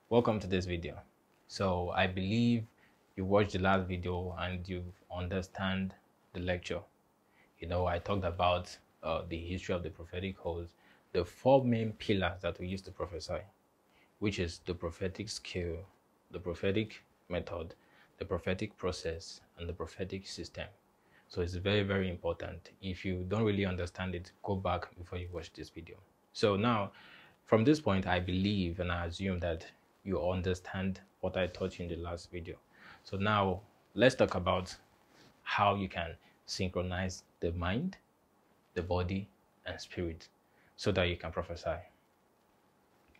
Welcome to this video. So I believe you watched the last video and you understand the lecture. I talked about the history of the prophetic host, the four main pillars that we use to prophesy, which is the prophetic skill, the prophetic method, the prophetic process, and the prophetic system. So it's very, very important. If you don't really understand it, go back before you watch this video. So now, from this point, I believe and I assume that you understand what I taught you in the last video. So now, let's talk about how you can synchronize the mind, the body, and spirit so that you can prophesy.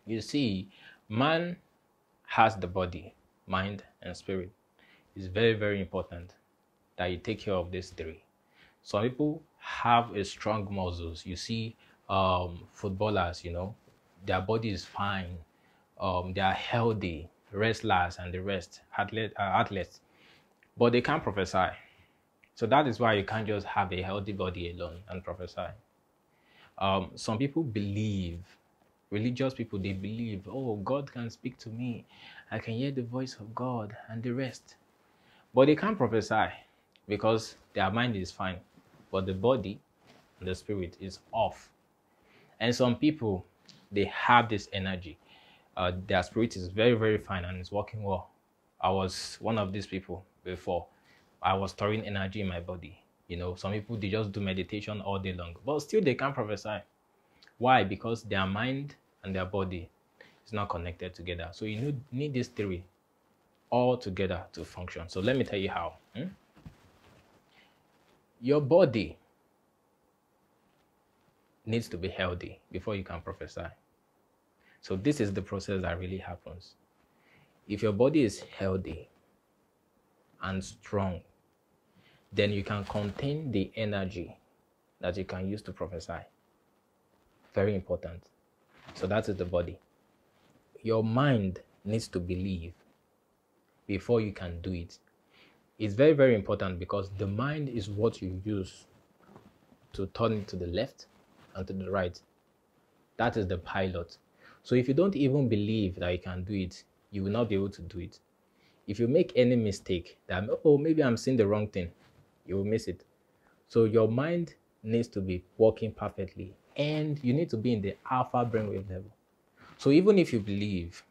You see, man has the body, mind, and spirit. It's very, very important that you take care of these three. Some people have a strong muscles. You see, footballers, their body is fine. They are healthy, wrestlers, and the rest, athletes, but they can't prophesy. So that is why you can't just have a healthy body alone and prophesy. Some people believe, religious people, they believe, oh, God can speak to me. I can hear the voice of God and the rest. But they can't prophesy because their mind is fine, but the body and the spirit is off. And some people, they have this energy. Their spirit is very, very fine and it's working well. I was one of these people before. I was storing energy in my body. Some people, they just do meditation all day long, but still they can't prophesy. Why? Because their mind and their body is not connected together. So you need these three all together to function. So let me tell you how. Your body needs to be healthy before you can prophesy. So this is the process that really happens. If your body is healthy and strong, then you can contain the energy that you can use to prophesy. Very important. So that is the body. Your mind needs to believe before you can do it. It's very, very important because the mind is what you use to turn it to the left and to the right. That is the pilot. So if you don't even believe that you can do it, you will not be able to do it. If you make any mistake that, oh, maybe I'm seeing the wrong thing, you will miss it. So your mind needs to be working perfectly and you need to be in the alpha brainwave level. So even if you believe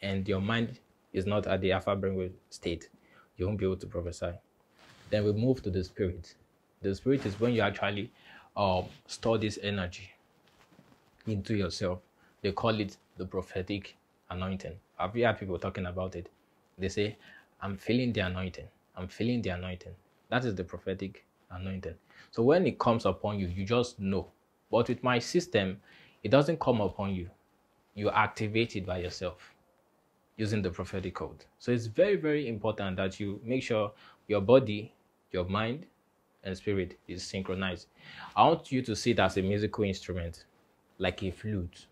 and your mind is not at the alpha brainwave state, you won't be able to prophesy. Then we move to the spirit. The spirit is when you actually store this energy into yourself. They call it the prophetic anointing. I've heard people talking about it. They say, I'm feeling the anointing. I'm feeling the anointing. That is the prophetic anointing. So when it comes upon you, you just know. But with my system, it doesn't come upon you. You activate it by yourself using the prophetic code. So it's very, very important that you make sure your body, your mind, and spirit is synchronized. I want you to see it as a musical instrument, like a flute.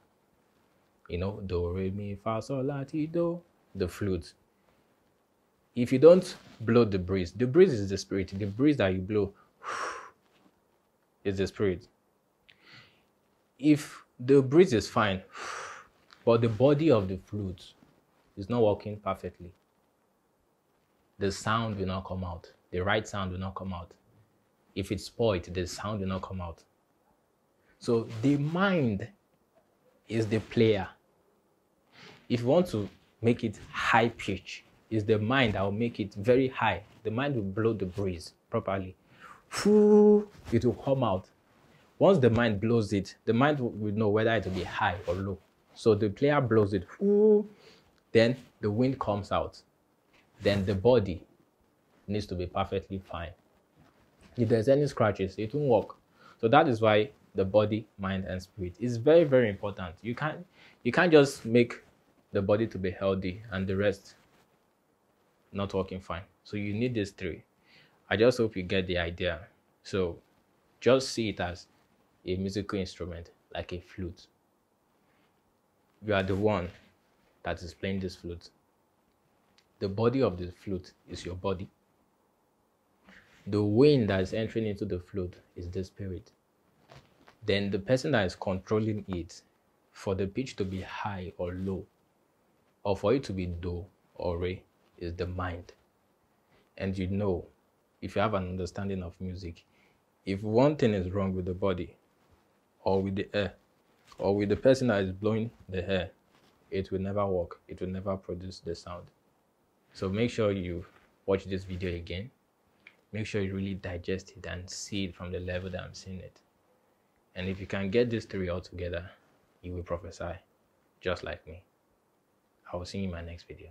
Do, re, mi, fa, sol, la, ti, do, the flute. If you don't blow the breeze is the spirit. The breeze that you blow is the spirit. If the breeze is fine, but the body of the flute is not working perfectly, the sound will not come out. The right sound will not come out. If it's spoiled, the sound will not come out. So the mind is the player. If you want to make it high pitch, it's the mind that will make it very high. The mind will blow the breeze properly. It will come out. Once the mind blows it, the mind will know whether it will be high or low. So the player blows it. Then the wind comes out. Then the body needs to be perfectly fine. If there's any scratches, it won't work. So that is why the body, mind, and spirit is very, very important. You can't just make the body to be healthy and the rest not working fine. So you need these three. I just hope you get the idea. So just see it as a musical instrument, like a flute. You are the one that is playing this flute. The body of the flute is your body. The wind that is entering into the flute is the spirit. Then the person that is controlling it, for the pitch to be high or low, or for it to be do or re, is the mind. And you know, if you have an understanding of music, if one thing is wrong with the body, or with the air, or with the person that is blowing the air, it will never work. It will never produce the sound. So make sure you watch this video again. Make sure you really digest it and see it from the level that I'm seeing it. And if you can get these three all together, you will prophesy just like me. I will see you in my next video.